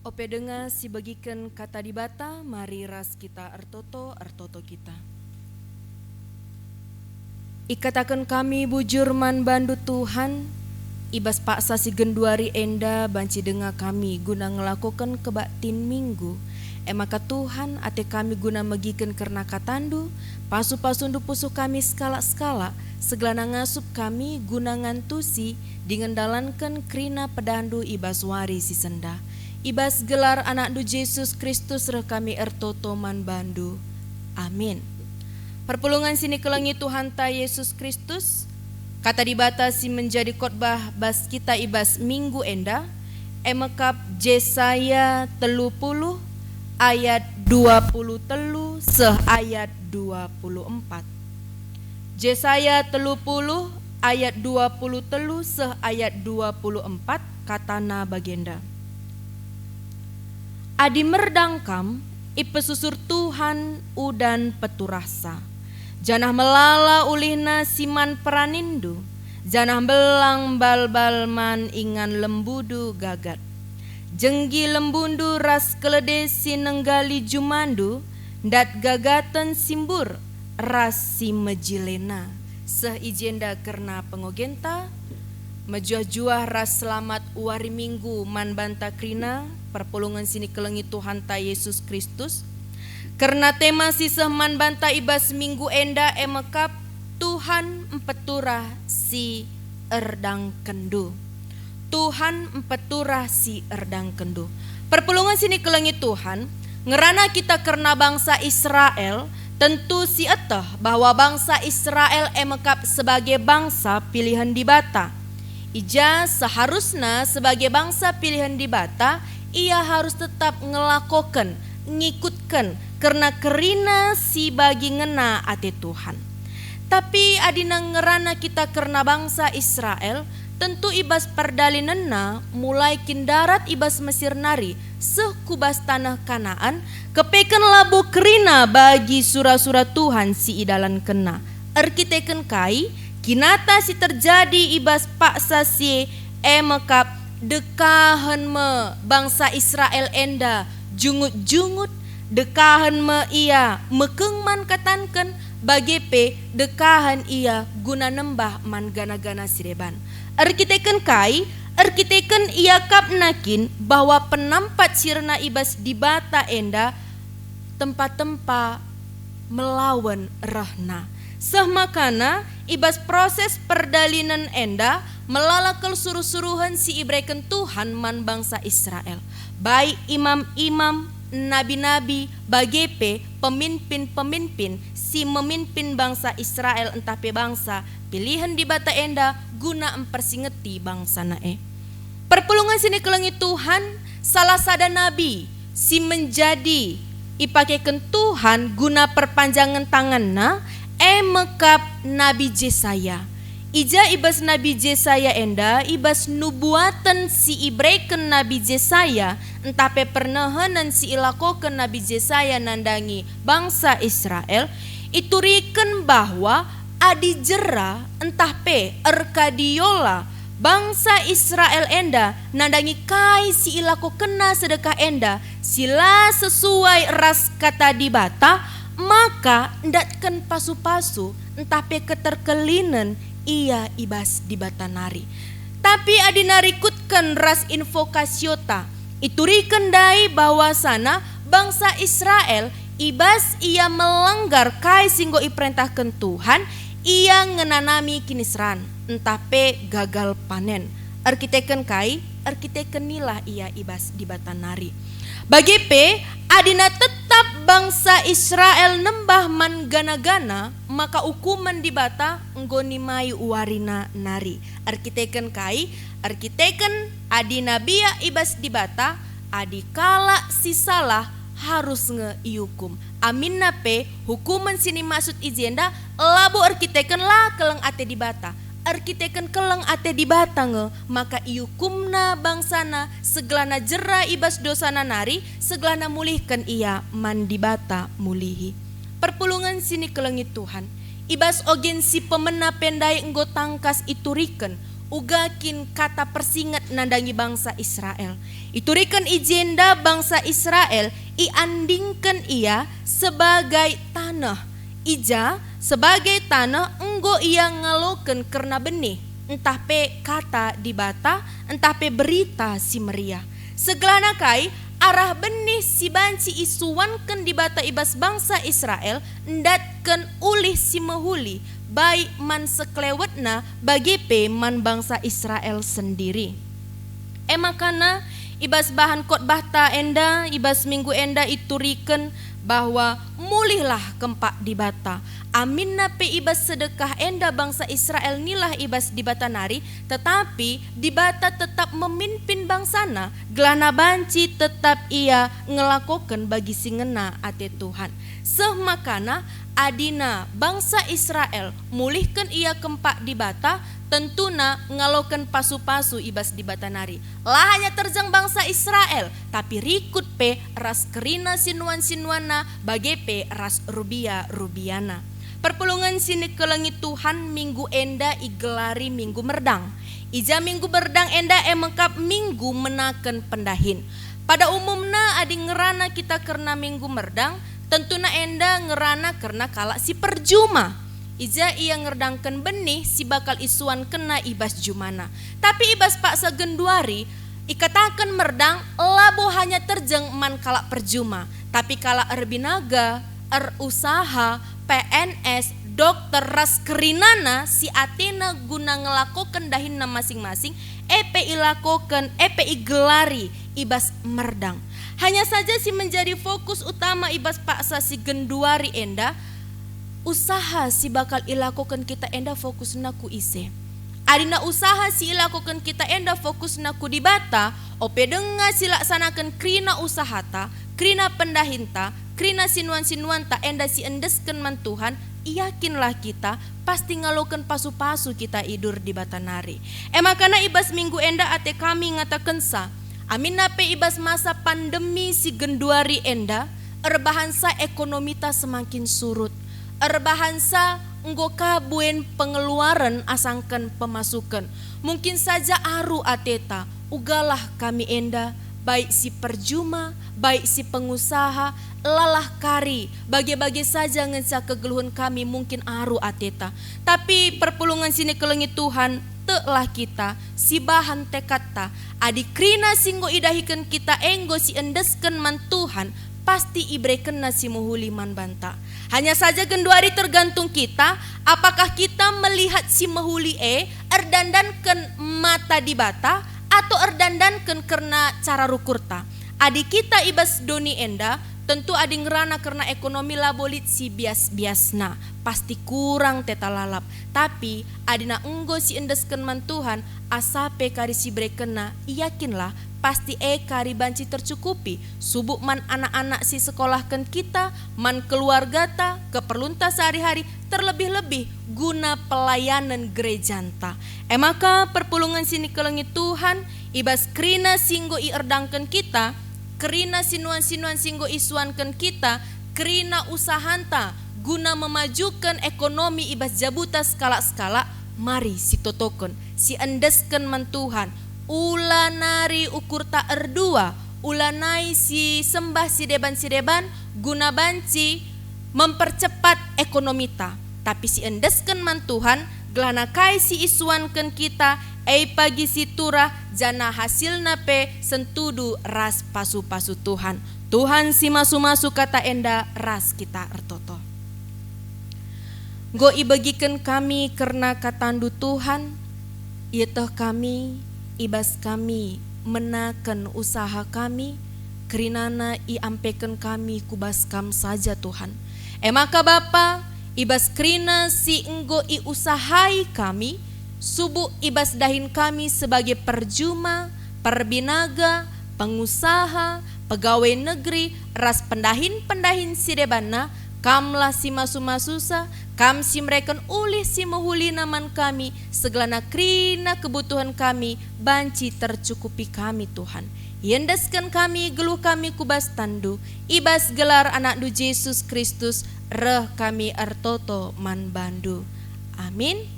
Ope denga si bagikan kata di bata, mari ras kita ertoto kita. Ikatakan kami bujur man bandu Tuhan, ibas paksa si genduari enda banci denga kami guna ngelakukan kebaktin minggu. Maka Tuhan ate kami guna megikan kerna katandu, pasu-pasundu pusu kami skala-skala, segelana ngasup kami guna ngantusi, dengan dalankan krina pedandu ibas wari si senda. Ibas gelar anak du Yesus Kristus reh kami ertoto man bandu. Amin. Perpulungan sini kelengi Tuhan ta Yesus Kristus, kata dibatasi menjadi khotbah bas kita ibas minggu enda, emekap Yesaya 30 ayat 20 telu seh ayat 24. Yesaya 30 ayat 20 telu seh ayat 24 katana bagenda. Adi merdangkam ipesusur Tuhan udan peturasa, janah melala ulihna siman peranindu, janah belang bal-bal man ingan lembudu gagat, jenggi lembundu ras kelede sinenggali jumandu, dat gagatan simbur ras si mejilena, seh ijenda kerna pengogenta, mejuah-juah ras selamat uari minggu man banta krina, perpulungan sini kelengi Tuhan ta Yesus Kristus. Karena tema sisah man banta ibas minggu enda emekap Tuhan empeturah si erdang kendu. Tuhan empeturah si erdang kendu. Perpulungan sini kelengi Tuhan, ngerana kita karena bangsa Israel, tentu si etah bahwa bangsa Israel emekap sebagai bangsa pilihan di bata. Ija seharusnya sebagai bangsa pilihan di bata, ia harus tetap ngelakokan, ngikutkan, karena kerina si bagi ngena ate Tuhan. Tapi adina ngerana kita karena bangsa Israel, tentu ibas perdalinena mulai kindarat ibas Mesir nari, sekubas tanah Kanaan, kepeken labu kerina bagi surah-surah Tuhan si idalan kena. Erkiteken kai, kinata si terjadi ibas paksa si emekap dekahan me bangsa Israel enda jungut-jungut, dekahan me ia mekengman katanken bagi pe dekahan ia guna nembah man gana-gana sireban. Arkiteken kai, arkiteken ia kap nakin bahwa penampat sirna ibas di bata enda tempat-tempat melawan rahna. Seh makana ibas proses perdalinan enda melalakal suruh-suruhan si ibreken Tuhan man bangsa Israel. Baik imam-imam, nabi-nabi, bagepe, pemimpin-pemimpin si memimpin bangsa Israel entah pe bangsa pilihan di bata enda guna empersingeti bangsa nae. Perpulungan sini kelengi Tuhan, salah sada nabi si menjadi ipakekan Tuhan guna perpanjangan tanganna emekap Nabi Yesaya. Ija ibas Nabi Yesaya enda ibas nubuatan si ibreken Nabi Yesaya entah pe pernehanan si ilakokan Nabi Yesaya nandangi bangsa Israel, itu riken bahwa adi jera entah pe erkadiola bangsa Israel enda nandangi kai si ilako kena sedekah enda sila sesuai ras kata di bata, maka ndatken pasu-pasu entah pe keterkelinan ia ibas di bata nari. Tapi adi narikutkan ras invokasiota, itu rikendai bahwa sana bangsa Israel ibas ia melanggar kai singgo iperintahkan Tuhan, ia ngenanami kinisran entah pe gagal panen. Arkiteken kai, arkiteken nilah ia ibas di bata nari. Bagi pe adina tetap bangsa Israel nembah man gana-gana, maka hukuman di bata nggoni mai warina nari. Arkiteken kai, arkiteken adina bia ibas di bata, adi kala si salah harus ngeiukum. Amin nape hukuman sini maksud ijenda labu arkiteken lah keleng ate di bata. Arkiteken keleng ate di bata nge, maka iukumna bangsana segelana jera ibas dosana nari, segelana mulihkan ia man di bata mulihi. Perpulungan sini kelengi Tuhan, ibas ogen si pemena pendai enggo tangkas itu riken ugakin kata persingat nandangi bangsa Israel. Iturikan ijenda bangsa Israel iandingkan ia sebagai tanah. Ija sebagai tanah enggo ia ngaloken karena benih. Entah pe kata di bata, entah pe berita si meriah. Segelana kai arah benih si banci isuankan di bata ibas bangsa Israel ndatkan ulih si mehuli baik man seklewetna bagi pe man bangsa Israel sendiri. Makana ibas bahan khotbah ta enda ibas minggu enda ituriken bahwa mulihlah kempak di bata. Amin nape ibas sedekah enda bangsa Israel nilah ibas di bata nari, tetapi di bata tetap memimpin bangsana, gelana banci tetap ia ngelakokan bagi singena ate Tuhan. Semakana adina bangsa Israel mulihkan ia kempak di bata, tentuna ngalokan pasu-pasu ibas di bata nari. Lah hanya terjang bangsa Israel, tapi rikut pe ras kerina sinuan-sinuana bagi pe ras rubiana. Perpulungan sini kelengi Tuhan minggu enda igelari minggu merdang. Ija minggu merdang enda emengkap minggu menaken pendahin. Pada umumna adi ngerana kita karena minggu merdang, tentuna enda ngerana karena kalak si perjuma. Ija ia ngerdangkan benih si bakal isuan kena ibas jumana. Tapi ibas pak segenduari ikatakan merdang labo hanya terjeng man kalak perjuma. Tapi kalak erbinaga, usaha, PNS, dokter ras kerinana si Athena guna ngelakokan dahinna masing-masing epe ilakokan epe igelari ibas merdang. Hanya saja si menjadi fokus utama ibas paksa si genduari enda usaha si bakal ilakokan kita enda fokus naku ise. Adina usaha si ilakokan kita enda fokus naku di bata ope denga si laksanakan krina usahata, krina pendahinta, krina sinuan-sinuan tak enda si endesken man Tuhan, yakinlah kita pasti ngalokan pasu-pasu kita idur di batanari. Makana ibas minggu enda ate kami ngatakan sa, amin nape ibas masa pandemi si genduari enda, erbahansa ekonomi ta semakin surut, erbahansa enggo kabuen pengeluaran asangkan pemasukan. Mungkin saja aru ateta, ugalah kami enda, baik si perjuma, baik si pengusaha, lalah kari, bagi-bagi saja ngenca kegeluhan kami mungkin aru ateta. Tapi perpulungan sini kelengi Tuhan, telah kita, si bahan tekata, adik krina singgo idahikan kita enggo si endesken man Tuhan, pasti ibreken nasi muhuli man banta. Hanya saja genduari tergantung kita, apakah kita melihat si muhuli erdandankan mata di bata, atau erdandankan karena cara rukurta. Adik kita ibas doni enda, tentu adi ngerana karena ekonomi labolit si bias-biasna, pasti kurang teta lalap. Tapi adina enggo si endesken man Tuhan, asape kari si brekena, yakinlah pasti kari banci tercukupi. Subuk man anak-anak si sekolahkan kita, man keluarga ta, keperlunta sehari-hari, terlebih-lebih guna pelayanan gerejanta. Maka perpulungan sini kelengi Tuhan, ibas krina singgo ierdangkan kita, krina sinuan-sinuan singgo isuankan kita, krina usahanta guna memajukan ekonomi ibas jabuta skala-skala, mari si totokon, si endesken man Tuhan, ulanari ukur ta erdua, ulanai si sembah si deban guna banci mempercepat ekonomi ta. Tapi si endesken man Tuhan, gelana kai si isuankan kita, pagi si turah jana hasilna pe sentudu ras pasu-pasu Tuhan. Tuhan si masu-masu kata enda ras kita ertoto. Go ibagikan kami karena katandu Tuhan, ietoh kami, ibas kami menaken usaha kami, kerinana iampekan kami kubas kam saja Tuhan. Maka Bapa, ibas krina si enggo iusahai kami, subuh ibas dahin kami sebagai perjuma, perbinaga, pengusaha, pegawai negeri, ras pendahin-pendahin si debana, kamlah si masu-masusa, kam si mereken ulih si muhuli naman kami, segelana krina kebutuhan kami, banci tercukupi kami Tuhan. Yendeskan kami, geluh kami kubas tandu, ibas gelar anak du Yesus Kristus, reh kami ertoto man bandu. Amin.